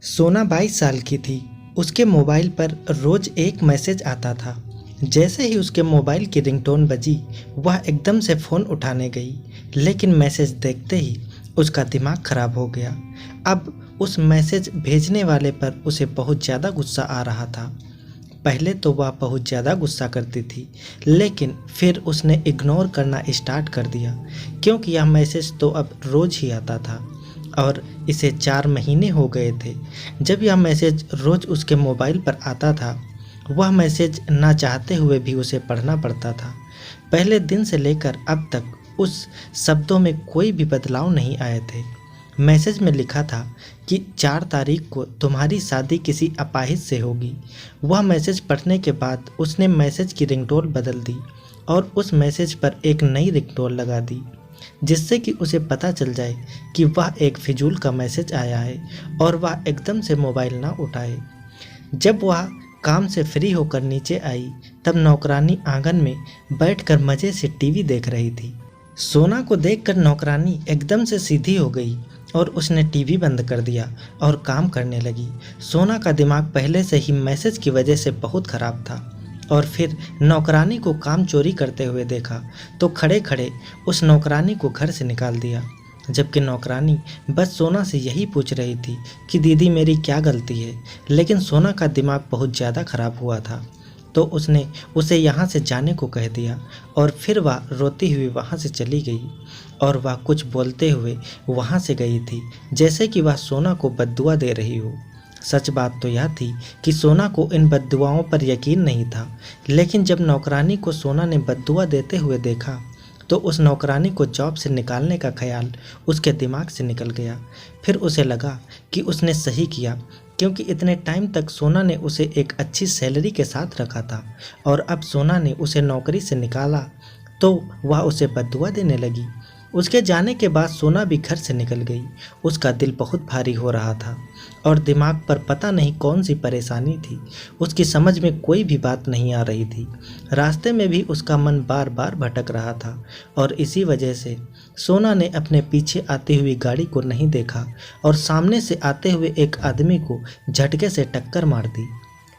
सोना 22 साल की थी। उसके मोबाइल पर रोज एक मैसेज आता था। जैसे ही उसके मोबाइल की रिंगटोन बजी, वह एकदम से फ़ोन उठाने गई, लेकिन मैसेज देखते ही उसका दिमाग खराब हो गया। अब उस मैसेज भेजने वाले पर उसे बहुत ज़्यादा गुस्सा आ रहा था। पहले तो वह बहुत ज़्यादा गुस्सा करती थी, लेकिन फिर उसने इग्नोर करना स्टार्ट कर दिया, क्योंकि यह मैसेज तो अब रोज़ ही आता था और इसे 4 महीने हो गए थे जब यह मैसेज रोज़ उसके मोबाइल पर आता था। वह मैसेज ना चाहते हुए भी उसे पढ़ना पड़ता था। पहले दिन से लेकर अब तक उस शब्दों में कोई भी बदलाव नहीं आए थे। मैसेज में लिखा था कि 4 तारीख को तुम्हारी शादी किसी अपाहिज से होगी। वह मैसेज पढ़ने के बाद उसने मैसेज की रिंगटोन बदल दी और उस मैसेज पर एक नई रिंगटोन लगा दी, जिससे कि उसे पता चल जाए कि वह एक फिजूल का मैसेज आया है और वह एकदम से मोबाइल ना उठाए। जब वह काम से फ्री होकर नीचे आई, तब नौकरानी आंगन में बैठकर मज़े से टीवी देख रही थी। सोना को देखकर नौकरानी एकदम से सीधी हो गई और उसने टीवी बंद कर दिया और काम करने लगी। सोना का दिमाग पहले से ही मैसेज की वजह से बहुत ख़राब था और फिर नौकरानी को काम चोरी करते हुए देखा तो खड़े खड़े उस नौकरानी को घर से निकाल दिया। जबकि नौकरानी बस सोना से यही पूछ रही थी कि दीदी मेरी क्या गलती है, लेकिन सोना का दिमाग बहुत ज़्यादा ख़राब हुआ था तो उसने उसे यहाँ से जाने को कह दिया और फिर वह रोती हुई वहाँ से चली गई। और वह कुछ बोलते हुए वहाँ से गई थी, जैसे कि वह सोना को बद्दुआ दे रही हो। सच बात तो यह थी कि सोना को इन बद्दुआओं पर यकीन नहीं था, लेकिन जब नौकरानी को सोना ने बद्दुआ देते हुए देखा तो उस नौकरानी को जॉब से निकालने का ख्याल उसके दिमाग से निकल गया। फिर उसे लगा कि उसने सही किया, क्योंकि इतने टाइम तक सोना ने उसे एक अच्छी सैलरी के साथ रखा था और अब सोना ने उसे नौकरी से निकाला तो वह उसे बद्दुआ देने लगी। उसके जाने के बाद सोना भी घर से निकल गई। उसका दिल बहुत भारी हो रहा था और दिमाग पर पता नहीं कौन सी परेशानी थी। उसकी समझ में कोई भी बात नहीं आ रही थी। रास्ते में भी उसका मन बार बार भटक रहा था और इसी वजह से सोना ने अपने पीछे आती हुई गाड़ी को नहीं देखा और सामने से आते हुए एक आदमी को झटके से टक्कर मार दी।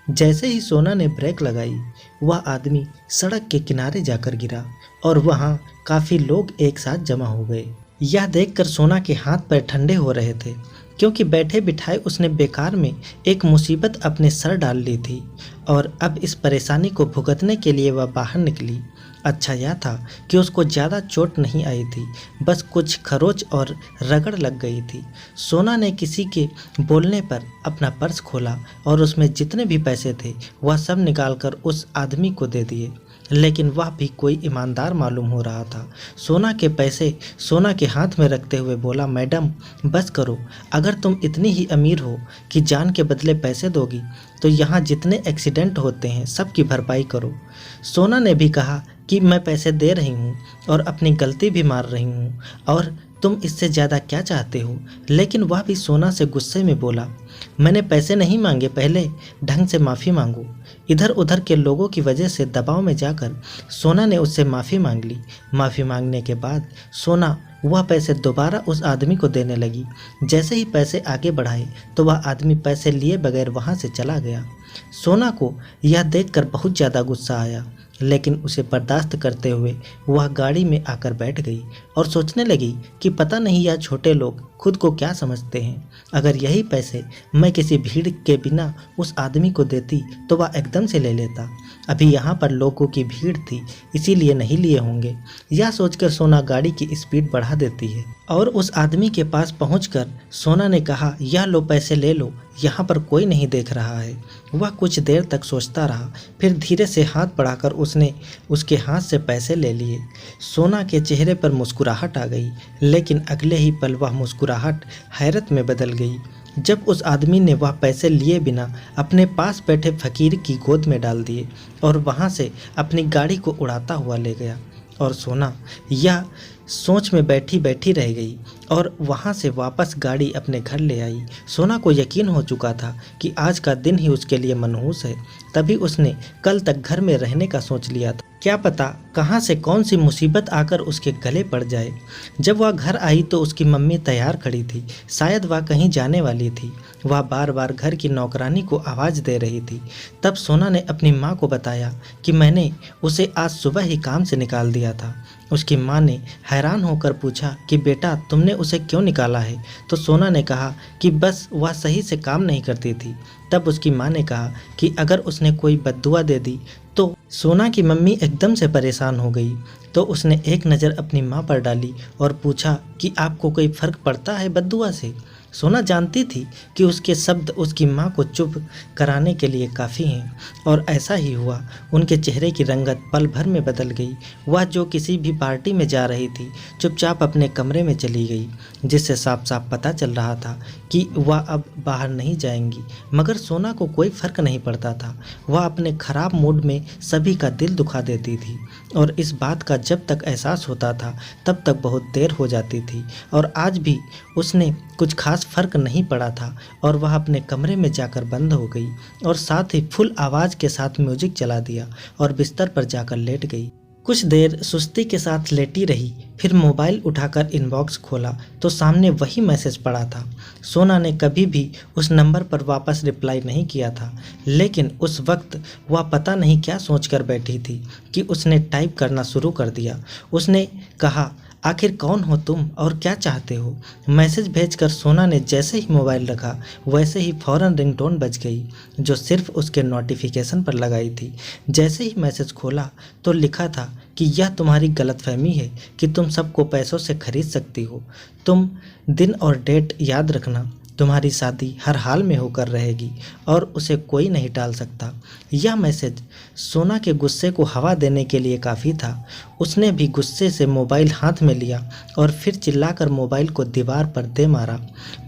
जैसे ही सोना ने ब्रेक लगाई, वह आदमी सड़क के किनारे जाकर गिरा और वहाँ काफ़ी लोग एक साथ जमा हो गए। यह देखकर सोना के हाथ पैर ठंडे हो रहे थे, क्योंकि बैठे बिठाए उसने बेकार में एक मुसीबत अपने सर डाल ली थी और अब इस परेशानी को भुगतने के लिए वह बाहर निकली। अच्छा यह था कि उसको ज़्यादा चोट नहीं आई थी, बस कुछ खरोच और रगड़ लग गई थी। सोना ने किसी के बोलने पर अपना पर्स खोला और उसमें जितने भी पैसे थे वह सब निकालकर उस आदमी को दे दिए, लेकिन वह भी कोई ईमानदार मालूम हो रहा था। सोना के पैसे सोना के हाथ में रखते हुए बोला, मैडम बस करो, अगर तुम इतनी ही अमीर हो कि जान के बदले पैसे दोगी तो यहाँ जितने एक्सीडेंट होते हैं सब की भरपाई करो। सोना ने भी कहा कि मैं पैसे दे रही हूँ और अपनी गलती भी मार रही हूँ और तुम इससे ज़्यादा क्या चाहते हो, लेकिन वह भी सोना से गुस्से में बोला, मैंने पैसे नहीं मांगे, पहले ढंग से माफ़ी मांगो। इधर उधर के लोगों की वजह से दबाव में जाकर सोना ने उससे माफ़ी मांग ली। माफ़ी मांगने के बाद सोना वह पैसे दोबारा उस आदमी को देने लगी। जैसे ही पैसे आगे बढ़ाए तो वह आदमी पैसे लिए बगैर वहाँ से चला गया। सोना को यह देखकर बहुत ज़्यादा गुस्सा आया, लेकिन उसे बर्दाश्त करते हुए वह गाड़ी में आकर बैठ गई और सोचने लगी कि पता नहीं यह छोटे लोग खुद को क्या समझते हैं। अगर यही पैसे मैं किसी भीड़ के बिना उस आदमी को देती तो वह एकदम से ले लेता। अभी यहाँ पर लोगों की भीड़ थी, इसीलिए नहीं लिए होंगे। यह सोचकर सोना गाड़ी की स्पीड बढ़ा देती है और उस आदमी के पास पहुंचकर सोना ने कहा, यह लो पैसे ले लो, यहाँ पर कोई नहीं देख रहा है। वह कुछ देर तक सोचता रहा, फिर धीरे से हाथ बढ़ाकर उसने उसके हाथ से पैसे ले लिए। सोना के चेहरे पर मुस्कुराहट आ गई, लेकिन अगले ही पल वह मुस्कुराहट हैरत में बदल गई जब उस आदमी ने वह पैसे लिए बिना अपने पास बैठे फकीर की गोद में डाल दिए और वहाँ से अपनी गाड़ी को उड़ाता हुआ ले गया। और सोना यह सोच में बैठी बैठी रह गई और वहाँ से वापस गाड़ी अपने घर ले आई। सोना को यकीन हो चुका था कि आज का दिन ही उसके लिए मनहूस है, तभी उसने कल तक घर में रहने का सोच लिया था। क्या पता कहाँ से कौन सी मुसीबत आकर उसके गले पड़ जाए। जब वह घर आई तो उसकी मम्मी तैयार खड़ी थी, शायद वह कहीं जाने वाली थी। वह बार बार घर की नौकरानी को आवाज़ दे रही थी। तब सोना ने अपनी माँ को बताया कि मैंने उसे आज सुबह ही काम से निकाल दिया था। उसकी माँ ने हैरान होकर पूछा कि बेटा तुमने उसे क्यों निकाला है? तो सोना ने कहा कि बस वह सही से काम नहीं करती थी। तब उसकी माँ ने कहा कि अगर उसने कोई बद्दुआ दे दी तो सोना की मम्मी एकदम से परेशान हो गई। तो उसने एक नज़र अपनी माँ पर डाली और पूछा कि आपको कोई फ़र्क पड़ता है बद्दुआ से? सोना जानती थी कि उसके शब्द उसकी माँ को चुप कराने के लिए काफ़ी हैं, और ऐसा ही हुआ। उनके चेहरे की रंगत पल भर में बदल गई। वह जो किसी भी पार्टी में जा रही थी चुपचाप अपने कमरे में चली गई, जिससे साफ साफ पता चल रहा था कि वह अब बाहर नहीं जाएंगी। मगर सोना को कोई फ़र्क नहीं पड़ता था। वह अपने ख़राब मूड में सभी का दिल दुखा देती थी, और इस बात का जब तक एहसास होता था तब तक बहुत देर हो जाती थी। और आज भी उसने कुछ खास फर्क नहीं पड़ा था, और वह अपने कमरे में जाकर बंद हो गई और साथ ही फुल आवाज़ के साथ म्यूजिक चला दिया और बिस्तर पर जाकर लेट गई। कुछ देर सुस्ती के साथ लेटी रही, फिर मोबाइल उठाकर इनबॉक्स खोला तो सामने वही मैसेज पड़ा था। सोना ने कभी भी उस नंबर पर वापस रिप्लाई नहीं किया था, लेकिन उस वक्त वह पता नहीं क्या सोचकर बैठी थी कि उसने टाइप करना शुरू कर दिया। उसने कहा, आखिर कौन हो तुम और क्या चाहते हो? मैसेज भेजकर सोना ने जैसे ही मोबाइल रखा वैसे ही फ़ौरन रिंगटोन बज गई, जो सिर्फ उसके नोटिफिकेशन पर लगाई थी। जैसे ही मैसेज खोला तो लिखा था कि यह तुम्हारी गलतफहमी है कि तुम सबको पैसों से खरीद सकती हो। तुम दिन और डेट याद रखना, तुम्हारी शादी हर हाल में होकर रहेगी और उसे कोई नहीं टाल सकता। यह मैसेज सोना के गुस्से को हवा देने के लिए काफ़ी था। उसने भी गुस्से से मोबाइल हाथ में लिया और फिर चिल्लाकर मोबाइल को दीवार पर दे मारा।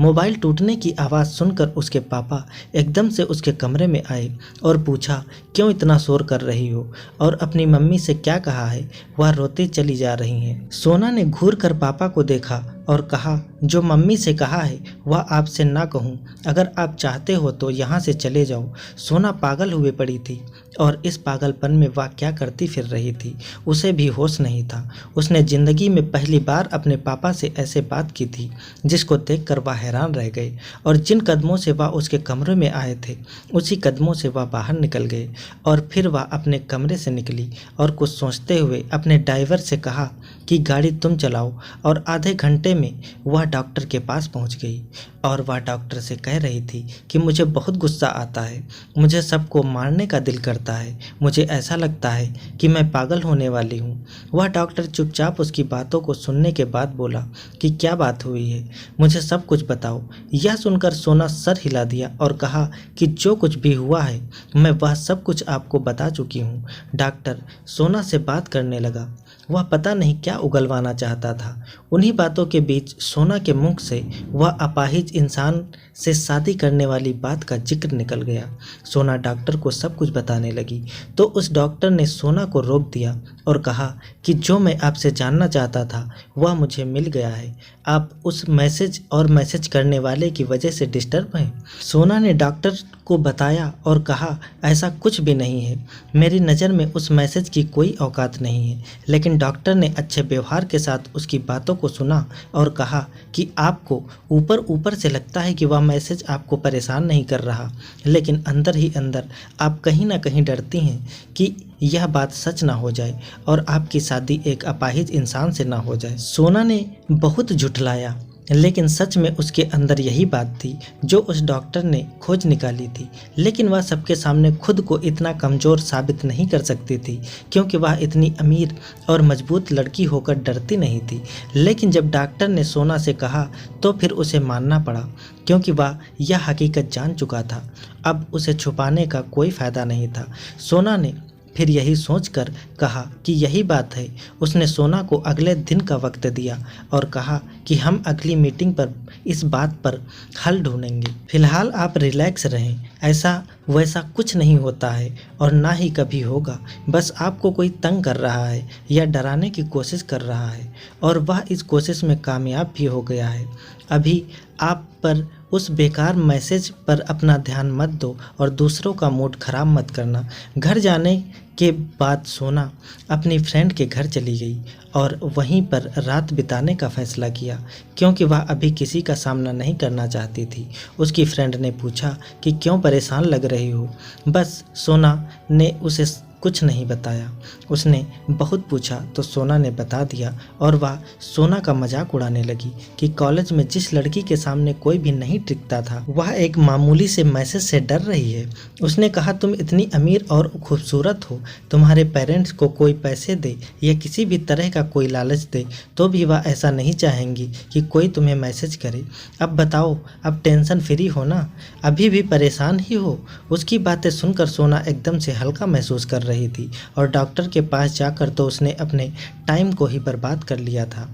मोबाइल टूटने की आवाज़ सुनकर उसके पापा एकदम से उसके कमरे में आए और पूछा, क्यों इतना शोर कर रही हो और अपनी मम्मी से क्या कहा है? वह रोती चली जा रही हैं। सोना ने घूर कर पापा को देखा और कहा, जो मम्मी से कहा है वह आपसे ना कहूँ। अगर आप चाहते हो तो यहाँ से चले जाओ। सोना पागल हुए पड़ी थी, और इस पागलपन में वह क्या करती फिर रही थी उसे भी होश नहीं था। उसने ज़िंदगी में पहली बार अपने पापा से ऐसे बात की थी, जिसको देखकर वह हैरान रह गए, और जिन कदमों से वह उसके कमरे में आए थे उसी कदमों से वह बाहर निकल गए। और फिर वह अपने कमरे से निकली और कुछ सोचते हुए अपने ड्राइवर से कहा कि गाड़ी तुम चलाओ, और आधे घंटे में वह डॉक्टर के पास पहुंच गई। और वह डॉक्टर से कह रही थी कि मुझे बहुत गुस्सा आता है, मुझे सबको मारने का दिल करता है, मुझे ऐसा लगता है कि मैं पागल होने वाली हूँ। वह डॉक्टर चुपचाप उसकी बातों को सुनने के बाद बोला कि क्या बात हुई है, मुझे सब कुछ बताओ। यह सुनकर सोना सर हिला दिया और कहा कि जो कुछ भी हुआ है मैं वह सब कुछ आपको बता चुकी हूँ। डॉक्टर सोना से बात करने लगा। वह पता नहीं क्या उगलवाना चाहता था। उन्हीं बातों के बीच सोना के मुख से वह अपाहिज इंसान से शादी करने वाली बात का जिक्र निकल गया। सोना डॉक्टर को सब कुछ बताने लगी तो उस डॉक्टर ने सोना को रोक दिया और कहा कि जो मैं आपसे जानना चाहता था वह मुझे मिल गया है। आप उस मैसेज करने वाले की वजह से डिस्टर्ब हैं। सोना ने डॉक्टर को बताया और कहा, ऐसा कुछ भी नहीं है, मेरी नज़र में उस मैसेज की कोई औकात नहीं है। लेकिन डॉक्टर ने अच्छे व्यवहार के साथ उसकी बातों को सुना और कहा कि आपको ऊपर ऊपर से लगता है कि वह मैसेज आपको परेशान नहीं कर रहा, लेकिन अंदर ही अंदर आप कहीं ना कहीं डरती हैं कि यह बात सच ना हो जाए और आपकी शादी एक अपाहिज इंसान से ना हो जाए। सोना ने बहुत झुठलाया, लेकिन सच में उसके अंदर यही बात थी जो उस डॉक्टर ने खोज निकाली थी। लेकिन वह सबके सामने खुद को इतना कमज़ोर साबित नहीं कर सकती थी, क्योंकि वह इतनी अमीर और मजबूत लड़की होकर डरती नहीं थी। लेकिन जब डॉक्टर ने सोना से कहा तो फिर उसे मानना पड़ा, क्योंकि वह यह हकीकत जान चुका था। अब उसे छुपाने का कोई फ़ायदा नहीं था। सोना ने फिर यही सोचकर कहा कि यही बात है। उसने सोना को अगले दिन का वक्त दिया और कहा कि हम अगली मीटिंग पर इस बात पर हल ढूंढेंगे। फिलहाल आप रिलैक्स रहें, ऐसा वैसा कुछ नहीं होता है और ना ही कभी होगा। बस आपको कोई तंग कर रहा है या डराने की कोशिश कर रहा है, और वह इस कोशिश में कामयाब भी हो गया है। अभी आप पर उस बेकार मैसेज पर अपना ध्यान मत दो और दूसरों का मूड खराब मत करना। घर जाने के बाद सोना अपनी फ्रेंड के घर चली गई और वहीं पर रात बिताने का फैसला किया, क्योंकि वह अभी किसी का सामना नहीं करना चाहती थी। उसकी फ्रेंड ने पूछा कि क्यों परेशान लग रही हो। बस सोना ने उसे कुछ नहीं बताया। उसने बहुत पूछा तो सोना ने बता दिया और वह सोना का मजाक उड़ाने लगी कि कॉलेज में जिस लड़की के सामने कोई भी नहीं टिकता था, वह एक मामूली से मैसेज से डर रही है। उसने कहा, तुम इतनी अमीर और खूबसूरत हो, तुम्हारे पेरेंट्स को कोई पैसे दे या किसी भी तरह का कोई लालच दे तो भी वह ऐसा नहीं चाहेंगी कि कोई तुम्हें मैसेज करे। अब बताओ, अब टेंशन फ्री हो ना, अभी भी परेशान ही हो। उसकी बातें सुनकर सोना एकदम से हल्का महसूस कर रही थी और डॉक्टर के पास जाकर तो उसने अपने टाइम को ही बर्बाद कर लिया था।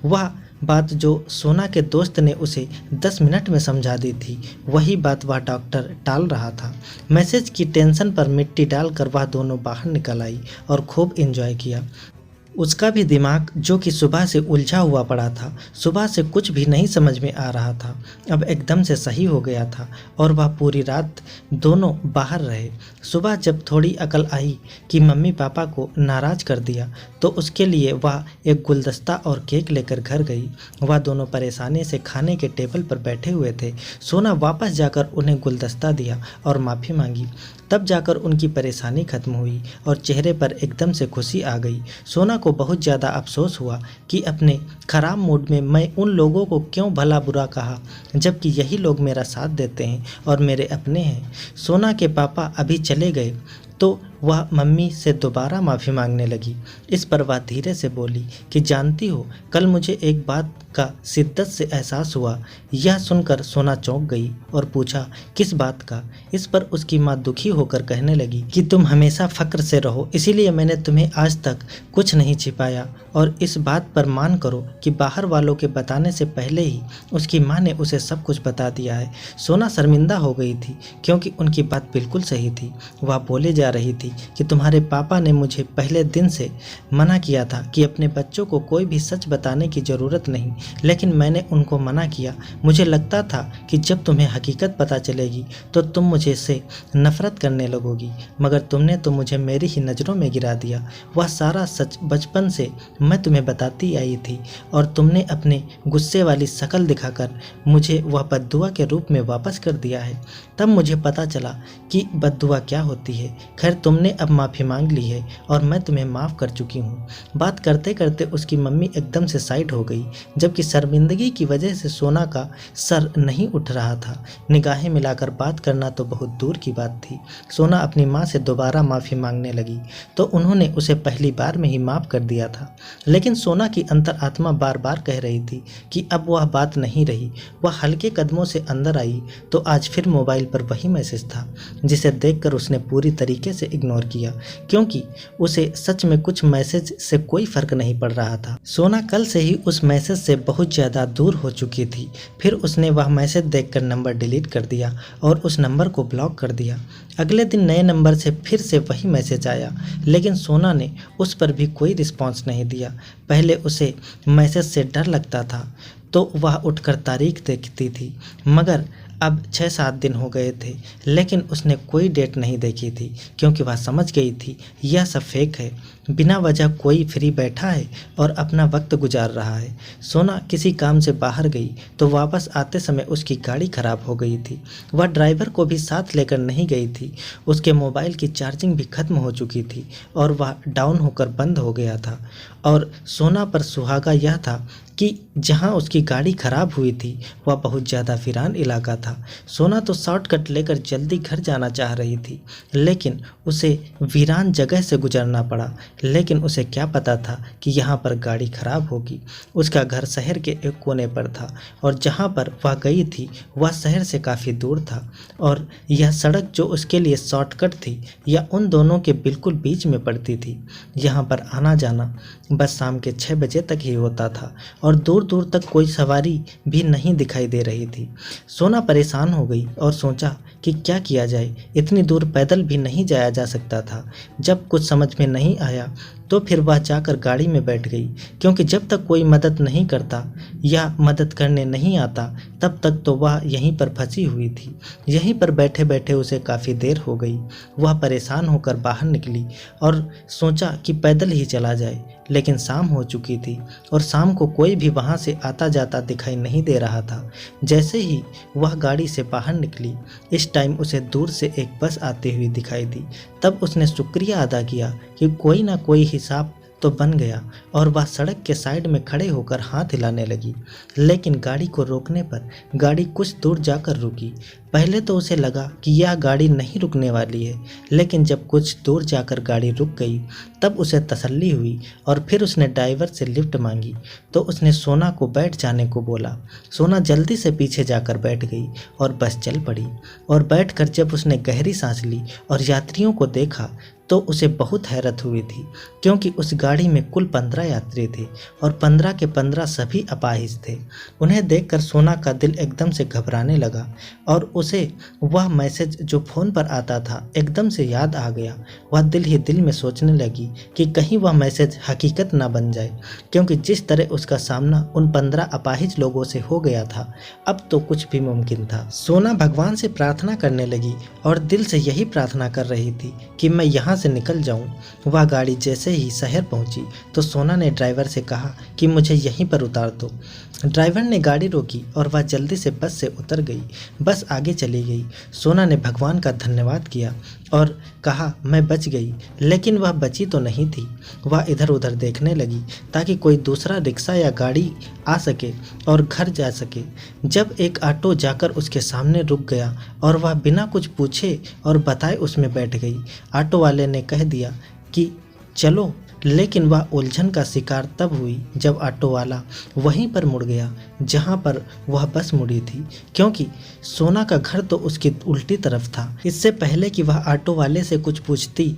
वह बात जो सोना के दोस्त ने उसे 10 मिनट में समझा दी थी, वही बात वह डॉक्टर टाल रहा था। मैसेज की टेंशन पर मिट्टी डालकर वह दोनों बाहर निकल आई और खूब एंजॉय किया। उसका भी दिमाग, जो कि सुबह से उलझा हुआ पड़ा था, सुबह से कुछ भी नहीं समझ में आ रहा था, अब एकदम से सही हो गया था और वह पूरी रात दोनों बाहर रहे। सुबह जब थोड़ी अकल आई कि मम्मी पापा को नाराज़ कर दिया, तो उसके लिए वह एक गुलदस्ता और केक लेकर घर गई। वह दोनों परेशानी से खाने के टेबल पर बैठे हुए थे। सोना वापस जाकर उन्हें गुलदस्ता दिया और माफ़ी मांगी। तब जाकर उनकी परेशानी खत्म हुई और चेहरे पर एकदम से खुशी आ गई। सोना को बहुत ज़्यादा अफसोस हुआ कि अपने ख़राब मूड में मैं उन लोगों को क्यों भला बुरा कहा, जबकि यही लोग मेरा साथ देते हैं और मेरे अपने हैं। सोना के पापा अभी चले गए तो वह मम्मी से दोबारा माफ़ी मांगने लगी। इस पर वह धीरे से बोली कि जानती हो, कल मुझे एक बात का शिद्दत से एहसास हुआ। यह सुनकर सोना चौंक गई और पूछा, किस बात का? इस पर उसकी माँ दुखी होकर कहने लगी कि तुम हमेशा फ़क्र से रहो, इसीलिए मैंने तुम्हें आज तक कुछ नहीं छिपाया। और इस बात पर मान करो कि बाहर वालों के बताने से पहले ही उसकी माँ ने उसे सब कुछ बता दिया है। सोना शर्मिंदा हो गई थी क्योंकि उनकी बात बिल्कुल सही थी। वह बोले जा रही थी कि तुम्हारे पापा ने मुझे पहले दिन से मना किया था कि अपने बच्चों को कोई भी सच बताने की ज़रूरत नहीं, लेकिन मैंने उनको मना किया। मुझे लगता था कि जब तुम्हें हकीकत पता चलेगी तो तुम मुझे से नफ़रत करने लगोगी, मगर तुमने तो मुझे मेरी ही नज़रों में गिरा दिया। वह सारा सच बचपन से मैं तुम्हें बताती आई थी और तुमने अपने गुस्से वाली शक्ल दिखाकर मुझे वह बद्दुआ के रूप में वापस कर दिया है। तब मुझे पता चला कि बद्दुआ क्या होती है। खैर, तुमने अब माफ़ी मांग ली है और मैं तुम्हें माफ़ कर चुकी हूँ। बात करते करते उसकी मम्मी एकदम से साइड हो गई, जबकि शर्मिंदगी की वजह से सोना का सर नहीं उठ रहा था। निगाहें मिलाकर बात करना तो बहुत दूर की बात थी। सोना अपनी माँ से दोबारा माफ़ी मांगने लगी तो उन्होंने उसे पहली बार में ही माफ़ कर दिया था, लेकिन सोना की अंतरात्मा बार बार कह रही थी कि अब वह बात नहीं रही। वह हल्के कदमों से अंदर आई तो आज फिर मोबाइल पर वही मैसेज था, जिसे देखकर उसने पूरी तरीके से इग्नोर किया, क्योंकि उसे सच में कुछ मैसेज से कोई फ़र्क नहीं पड़ रहा था। सोना कल से ही उस मैसेज से बहुत ज़्यादा दूर हो चुकी थी। फिर उसने वह मैसेज देखकर नंबर डिलीट कर दिया और उस नंबर को ब्लॉक कर दिया। अगले दिन नए नंबर से फिर से वही मैसेज आया, लेकिन सोना ने उस पर भी कोई रिस्पॉन्स नहीं दिया। पहले उसे मैसेज से डर लगता था तो वह उठकर तारीख देखती थी, मगर अब 6-7 दिन हो गए थे, लेकिन उसने कोई डेट नहीं देखी थी, क्योंकि वह समझ गई थी यह सब फेक है। बिना वजह कोई फ्री बैठा है और अपना वक्त गुजार रहा है। सोना किसी काम से बाहर गई तो वापस आते समय उसकी गाड़ी खराब हो गई थी। वह ड्राइवर को भी साथ लेकर नहीं गई थी। उसके मोबाइल की चार्जिंग भी खत्म हो चुकी थी और वह डाउन होकर बंद हो गया था। और सोना पर सुहागा यह था कि जहां उसकी गाड़ी खराब हुई थी वह बहुत ज़्यादा वीरान इलाका था। सोना तो शॉर्टकट लेकर जल्दी घर जाना चाह रही थी, लेकिन उसे वीरान जगह से गुजरना पड़ा। लेकिन उसे क्या पता था कि यहाँ पर गाड़ी खराब होगी। उसका घर शहर के एक कोने पर था और जहाँ पर वह गई थी वह शहर से काफ़ी दूर था, और यह सड़क जो उसके लिए शॉर्टकट थी यह उन दोनों के बिल्कुल बीच में पड़ती थी। यहाँ पर आना जाना बस शाम के 6 बजे तक ही होता था और दूर दूर तक कोई सवारी भी नहीं दिखाई दे रही थी। सोना परेशान हो गई और सोचा कि क्या किया जाए। इतनी दूर पैदल भी नहीं जाया जा सकता था। जब कुछ समझ में नहीं आया तो फिर वह जाकर गाड़ी में बैठ गई, क्योंकि जब तक कोई मदद नहीं करता या मदद करने नहीं आता तब तक तो वह यहीं पर फंसी हुई थी। यहीं पर बैठे बैठे उसे काफ़ी देर हो गई। वह परेशान होकर बाहर निकली और सोचा कि पैदल ही चला जाए, लेकिन शाम हो चुकी थी और शाम को कोई भी वहाँ से आता जाता दिखाई नहीं दे रहा था। जैसे ही वह गाड़ी से बाहर निकली, इस टाइम उसे दूर से एक बस आती हुई दिखाई दी। तब उसने शुक्रिया अदा किया कि कोई ना कोई हिसाब तो बन गया और वह सड़क के साइड में खड़े होकर हाथ हिलाने लगी। लेकिन गाड़ी को रोकने पर गाड़ी कुछ दूर जाकर रुकी। पहले तो उसे लगा कि यह गाड़ी नहीं रुकने वाली है, लेकिन जब कुछ दूर जाकर गाड़ी रुक गई तब उसे तसल्ली हुई और फिर उसने ड्राइवर से लिफ्ट मांगी। तो उसने सोना को बैठ जाने को बोला। सोना जल्दी से पीछे जाकर बैठ गई और बस चल पड़ी। और बैठकर जब उसने गहरी सांस ली और यात्रियों को देखा तो उसे बहुत हैरत हुई थी, क्योंकि उस गाड़ी में कुल 15 यात्री थे और 15 के 15 सभी अपाहिज थे। उन्हें देखकर सोना का दिल एकदम से घबराने लगा और उसे वह मैसेज जो फ़ोन पर आता था एकदम से याद आ गया। वह दिल ही दिल में सोचने लगी कि कहीं वह मैसेज हकीकत ना बन जाए, क्योंकि जिस तरह उसका सामना उन 15 अपाहिज लोगों से हो गया था, अब तो कुछ भी मुमकिन था। सोना भगवान से प्रार्थना करने लगी और दिल से यही प्रार्थना कर रही थी कि मैं यहाँ से निकल जाऊं। वह गाड़ी जैसे ही शहर पहुंची तो सोना ने ड्राइवर से कहा कि मुझे यहीं पर उतार दो। ड्राइवर ने गाड़ी रोकी और वह जल्दी से बस से उतर गई। बस आगे चली गई। सोना ने भगवान का धन्यवाद किया और कहा मैं बच गई, लेकिन वह बची तो नहीं थी। वह इधर उधर देखने लगी ताकि कोई दूसरा रिक्शा या गाड़ी आ सके और घर जा सके। जब एक ऑटो जाकर उसके सामने रुक गया और वह बिना कुछ पूछे और बताए उसमें बैठ गई। ऑटो वाले ने कह दिया कि चलो, लेकिन वह उलझन का शिकार तब हुई जब ऑटो वाला वहीं पर मुड़ गया जहां पर वह बस मुड़ी थी, क्योंकि सोना का घर तो उसकी उल्टी तरफ था। इससे पहले कि वह ऑटो वाले से कुछ पूछती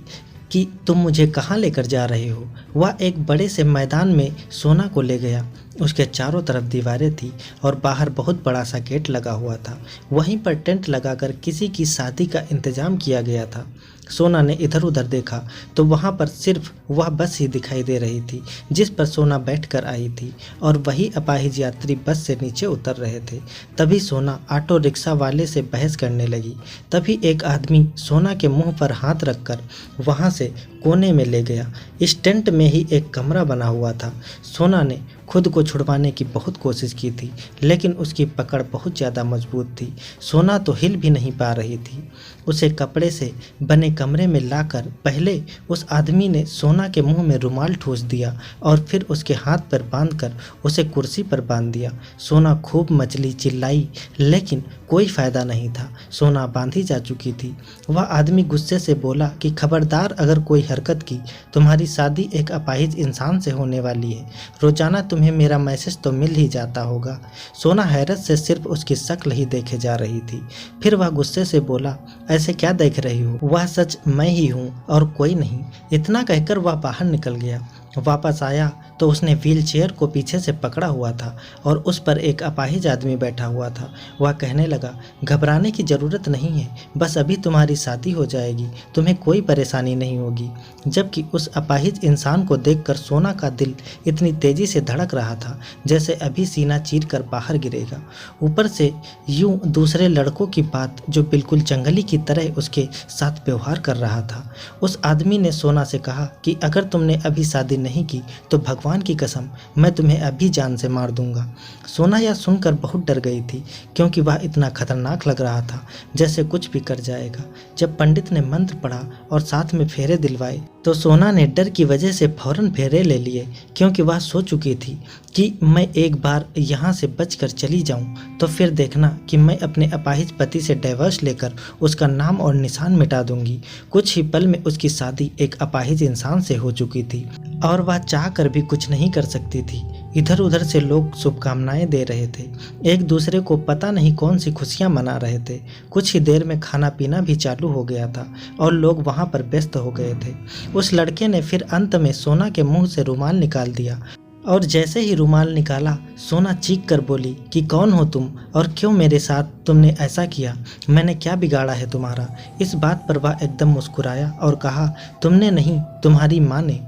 कि तुम मुझे कहाँ लेकर जा रहे हो, वह एक बड़े से मैदान में सोना को ले गया। उसके चारों तरफ दीवारें थी और बाहर बहुत बड़ा सा गेट लगा हुआ था। वहीं पर टेंट लगाकर किसी की शादी का इंतजाम किया गया था। सोना ने इधर उधर देखा तो वहाँ पर सिर्फ वह बस ही दिखाई दे रही थी जिस पर सोना बैठकर आई थी और वही अपाहिज यात्री बस से नीचे उतर रहे थे। तभी सोना ऑटो रिक्शा वाले से बहस करने लगी। तभी एक आदमी सोना के मुंह पर हाथ रखकर वहाँ से कोने में ले गया। इस टेंट में ही एक कमरा बना हुआ था। सोना ने खुद को छुड़वाने की बहुत कोशिश की थी, लेकिन उसकी पकड़ बहुत ज़्यादा मजबूत थी। सोना तो हिल भी नहीं पा रही थी। उसे कपड़े से बने कमरे में लाकर पहले उस आदमी ने सोना के मुंह में रुमाल ठूस दिया और फिर उसके हाथ पर बांधकर उसे कुर्सी पर बांध दिया। सोना खूब मचली, चिल्लाई, लेकिन कोई फ़ायदा नहीं था। सोना बांधी जा चुकी थी। वह आदमी गुस्से से बोला कि खबरदार, अगर कोई हरकत की, तुम्हारी शादी एक अपाहिज इंसान से होने वाली है। रोजाना तुम्हें मेरा मैसेज तो मिल ही जाता होगा। सोना हैरत से सिर्फ उसकी शक्ल ही देखे जा रही थी। फिर वह गुस्से से बोला, ऐसे क्या देख रही हो? वह सच मैं ही हूँ और कोई नहीं। इतना कहकर वह बाहर निकल गया। वापस आया तो उसने व्हील चेयर को पीछे से पकड़ा हुआ था और उस पर एक अपाहिज आदमी बैठा हुआ था। वह कहने लगा, घबराने की ज़रूरत नहीं है, बस अभी तुम्हारी शादी हो जाएगी, तुम्हें कोई परेशानी नहीं होगी। जबकि उस अपाहिज इंसान को देखकर सोना का दिल इतनी तेज़ी से धड़क रहा था जैसे अभी सीना चीर कर बाहर गिरेगा। ऊपर से यूं दूसरे लड़कों की बात जो बिल्कुल जंगली की तरह उसके साथ व्यवहार कर रहा था। उस आदमी ने सोना से कहा कि अगर तुमने अभी शादी नहीं की तो भगवान की कसम मैं तुम्हें अभी जान से मार दूंगा। सोना यह सुनकर बहुत डर गई थी, क्योंकि वह इतना खतरनाक लग रहा था जैसे कुछ भी कर जाएगा। जब पंडित ने मंत्र पढ़ा और साथ में फेरे दिलवाए तो सोना ने डर की वजह से फौरन फेरे ले लिए, क्योंकि वह सो चुकी थी कि मैं एक बार यहाँ से बचकर चली जाऊँ तो फिर देखना कि मैं अपने अपाहिज पति से डाइवोर्स लेकर उसका नाम और निशान मिटा दूंगी। कुछ ही पल में उसकी शादी एक अपाहिज इंसान से हो चुकी थी और वह चाह कर भी कुछ नहीं कर सकती थी। इधर उधर से लोग शुभकामनाएं दे रहे थे, एक दूसरे को पता नहीं कौन सी खुशियां मना रहे थे। कुछ ही देर में खाना पीना भी चालू हो गया था और लोग वहां पर व्यस्त हो गए थे। उस लड़के ने फिर अंत में सोना के मुंह से रुमाल निकाल दिया और जैसे ही रुमाल निकाला सोना चीख कर बोली कि कौन हो तुम और क्यों मेरे साथ तुमने ऐसा किया, मैंने क्या बिगाड़ा है तुम्हारा। इस बात पर वह एकदम मुस्कुराया और कहा, तुमने नहीं, तुम्हारी माँ ने।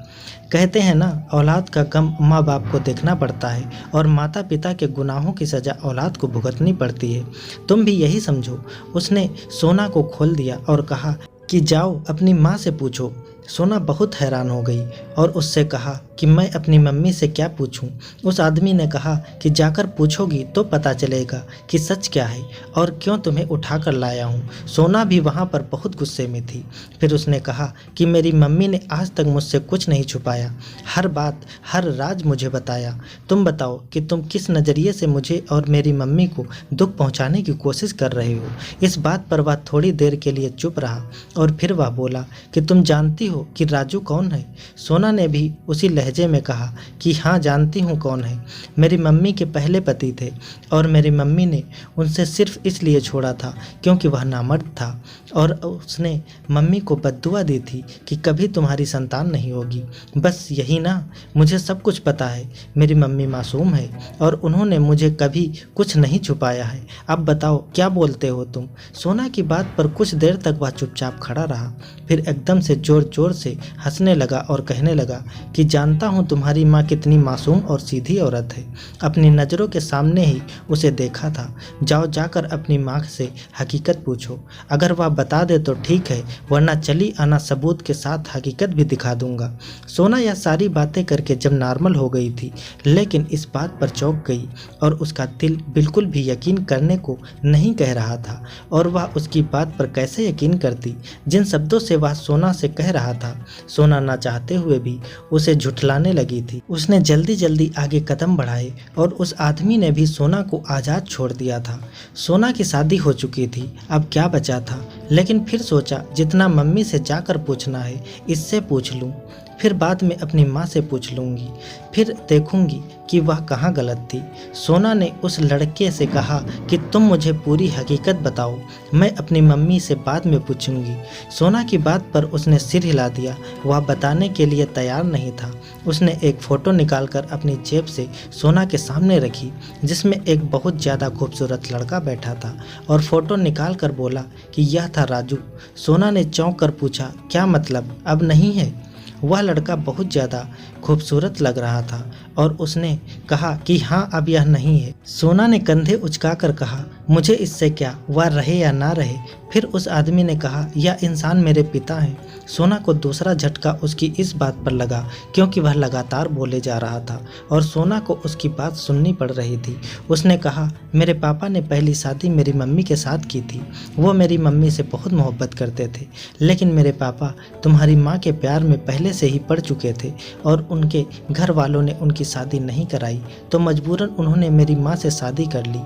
कहते हैं ना, औलाद का गम माँ बाप को देखना पड़ता है और माता पिता के गुनाहों की सज़ा औलाद को भुगतनी पड़ती है। तुम भी यही समझो। उसने सोना को खोल दिया और कहा कि जाओ अपनी माँ से पूछो। सोना बहुत हैरान हो गई और उससे कहा कि मैं अपनी मम्मी से क्या पूछूं। उस आदमी ने कहा कि जाकर पूछोगी तो पता चलेगा कि सच क्या है और क्यों तुम्हें उठा कर लाया हूं। सोना भी वहां पर बहुत गुस्से में थी। फिर उसने कहा कि मेरी मम्मी ने आज तक मुझसे कुछ नहीं छुपाया, हर बात हर राज मुझे बताया। तुम बताओ कि तुम किस नज़रिए से मुझे और मेरी मम्मी को दुख पहुँचाने की कोशिश कर रहे हो। इस बात पर वह थोड़ी देर के लिए चुप रहा और फिर वह बोला कि तुम जानती हो कि राजू कौन है। सोना ने भी उसी लहजे में कहा कि हाँ जानती हूँ कौन है। मेरी मम्मी के पहले पति थे और मेरी मम्मी ने उनसे सिर्फ इसलिए छोड़ा था क्योंकि वह नामर्द था और उसने मम्मी को बद्दुआ दी थी कि कभी तुम्हारी संतान नहीं होगी। बस यही ना, मुझे सब कुछ पता है। मेरी मम्मी मासूम है और उन्होंने मुझे कभी कुछ नहीं छुपाया है। अब बताओ क्या बोलते हो तुम। सोना की बात पर कुछ देर तक वह चुपचाप खड़ा रहा, फिर एकदम से जोर जोर से हंसने लगा और कहने लगा कि जानता हूँ तुम्हारी माँ कितनी मासूम और सीधी औरत है। अपनी नज़रों के सामने ही उसे देखा था। जाओ जाकर अपनी माँ से हकीकत पूछो। अगर वह बता दे तो ठीक है, वरना चली आना सबूत के साथ हकीकत भी दिखा दूंगा। सोना यह सारी बातें करके जब नॉर्मल हो गई थी, लेकिन इस बात पर चौंक गई और उसका दिल बिल्कुल भी यकीन करने को नहीं कह रहा था। और वह उसकी बात पर कैसे यकीन करती जिन शब्दों से वह सोना से कह रहा था। सोना ना चाहते हुए भी उसे झुठलाने लगी थी। उसने जल्दी जल्दी आगे कदम बढ़ाए और उस आदमी ने भी सोना को आज़ाद छोड़ दिया था। सोना की शादी हो चुकी थी, अब क्या बचा था। लेकिन फिर सोचा जितना मम्मी से जाकर पूछना है इससे पूछ लूँ, फिर बाद में अपनी माँ से पूछ लूँगी, फिर देखूँगी कि वह कहाँ गलत थी। सोना ने उस लड़के से कहा कि तुम मुझे पूरी हकीकत बताओ, मैं अपनी मम्मी से बाद में पूछूंगी। सोना की बात पर उसने सिर हिला दिया। वह बताने के लिए तैयार नहीं था। उसने एक फ़ोटो निकालकर अपनी जेब से सोना के सामने रखी जिसमें एक बहुत ज़्यादा खूबसूरत लड़का बैठा था और फ़ोटो निकाल कर बोला कि यह था राजू। सोना ने चौंक कर पूछा, क्या मतलब, अब नहीं है। वह लड़का बहुत ज़्यादा खूबसूरत लग रहा था और उसने कहा कि हाँ अब यह नहीं है। सोना ने कंधे उचकाकर कहा, मुझे इससे क्या, वह रहे या ना रहे। फिर उस आदमी ने कहा, यह इंसान मेरे पिता हैं। सोना को दूसरा झटका उसकी इस बात पर लगा क्योंकि वह लगातार बोले जा रहा था और सोना को उसकी बात सुननी पड़ रही थी। उसने कहा, मेरे पापा ने पहली शादी मेरी मम्मी के साथ की थी। वो मेरी मम्मी से बहुत मोहब्बत करते थे, लेकिन मेरे पापा तुम्हारी माँ के प्यार में पहले से ही पड़ चुके थे और उनके घर वालों ने उनकी शादी नहीं कराई तो मजबूरन उन्होंने मेरी माँ से शादी कर ली।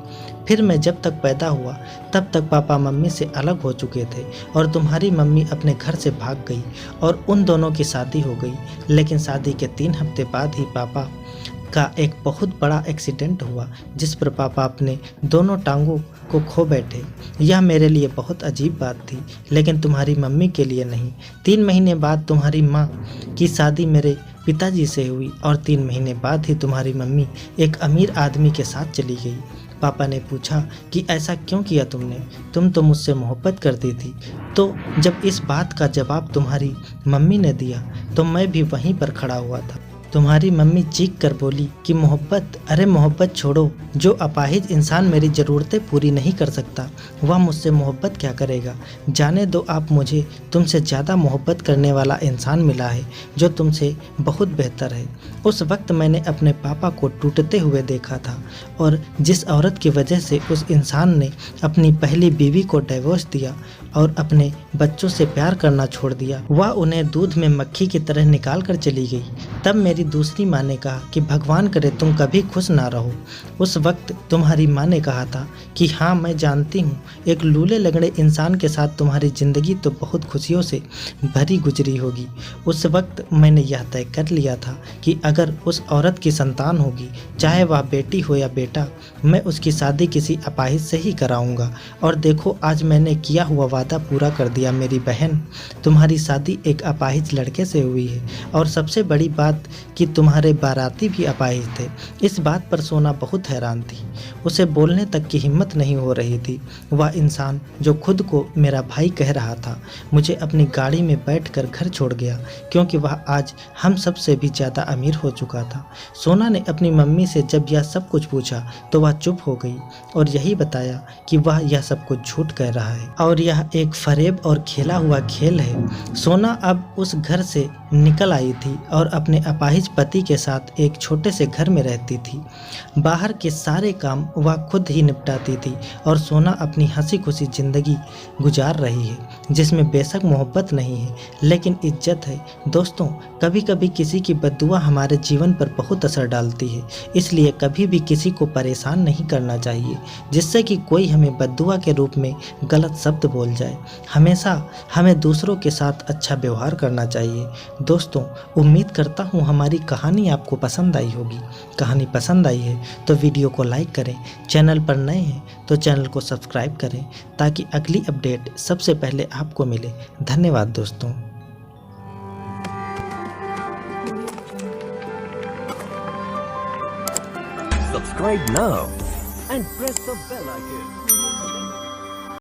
फिर मैं जब तक पैदा हुआ तब तक पापा मम्मी से अलग हो चुके थे और तुम्हारी मम्मी अपने घर से भाग गई और उन दोनों की शादी हो गई। लेकिन शादी के 3 हफ्ते बाद ही पापा का एक बहुत बड़ा एक्सीडेंट हुआ जिस पर पापा अपने दोनों टांगों को खो बैठे। यह मेरे लिए बहुत अजीब बात थी, लेकिन तुम्हारी मम्मी के लिए नहीं। 3 महीने बाद तुम्हारी माँ की शादी मेरे पिताजी से हुई और 3 महीने बाद ही तुम्हारी मम्मी एक अमीर आदमी के साथ चली गई। पापा ने पूछा कि ऐसा क्यों किया तुमने, तुम तो मुझसे मोहब्बत करती थी। तो जब इस बात का जवाब तुम्हारी मम्मी ने दिया तो मैं भी वहीं पर खड़ा हुआ था। तुम्हारी मम्मी चीख कर बोली कि मोहब्बत, अरे मोहब्बत छोड़ो, जो अपाहिज इंसान मेरी ज़रूरतें पूरी नहीं कर सकता वह मुझसे मोहब्बत क्या करेगा। जाने दो आप, मुझे तुमसे ज़्यादा मोहब्बत करने वाला इंसान मिला है जो तुमसे बहुत बेहतर है। उस वक्त मैंने अपने पापा को टूटते हुए देखा था और जिस औरत की वजह से उस इंसान ने अपनी पहली बीवी को डिवोर्स दिया और अपने बच्चों से प्यार करना छोड़ दिया, वह उन्हें दूध में मक्खी की तरह निकाल कर चली गई। तब मेरी दूसरी माँ ने कहा कि भगवान करे तुम कभी खुश ना रहो। उस वक्त तुम्हारी माँ ने कहा था कि हाँ मैं जानती हूँ, एक लूले लगड़े इंसान के साथ तुम्हारी ज़िंदगी तो बहुत खुशियों से भरी गुजरी होगी। उस वक्त मैंने यह तय कर लिया था कि अगर उस औरत की संतान होगी, चाहे वह बेटी हो या बेटा, मैं उसकी शादी किसी अपाहिज से ही कराऊंगा। और देखो आज मैंने किया हुआ वादा पूरा कर दिया मेरी बहन, तुम्हारी शादी एक अपाहिज लड़के से हुई है। और सबसे बड़ी बात कि तुम्हारे बाराती भी अपाहिज थे। इस बात पर सोना बहुत हैरान थी। उसे बोलने तक की हिम्मत नहीं हो रही थी। वह इंसान जो खुद को मेरा भाई कह रहा था, मुझे अपनी गाड़ी में बैठकर घर छोड़ गया, क्योंकि वह आज हम सब से भी ज़्यादा अमीर हो चुका था। सोना ने अपनी मम्मी से जब यह सब कुछ पूछा तो वह चुप हो गई और यही बताया कि वह यह सब कुछ झूठ कह रहा है और यह एक फरेब और खेला हुआ खेल है। सोना अब उस घर से निकल आई थी और अपने अपाहिज पति के साथ एक छोटे से घर में रहती थी। बाहर के सारे काम वह खुद ही निपटाती थी और सोना अपनी हंसी खुशी ज़िंदगी गुजार रही है, जिसमें बेशक मोहब्बत नहीं है लेकिन इज्जत है। दोस्तों, कभी कभी किसी की बद्दुआ हमारे जीवन पर बहुत असर डालती है, इसलिए कभी भी किसी को परेशान नहीं करना चाहिए जिससे कि कोई हमें बद्दुआ के रूप में गलत शब्द बोल जाए। हमेशा हमें दूसरों के साथ अच्छा व्यवहार करना चाहिए। दोस्तों, उम्मीद करता हूँ हमारी कहानी आपको पसंद आई होगी। कहानी पसंद आई है तो वीडियो को लाइक करें, चैनल पर नए हैं तो चैनल को सब्सक्राइब करें ताकि अगली अपडेट सबसे पहले आपको मिले। धन्यवाद दोस्तों। Subscribe now and press the bell icon.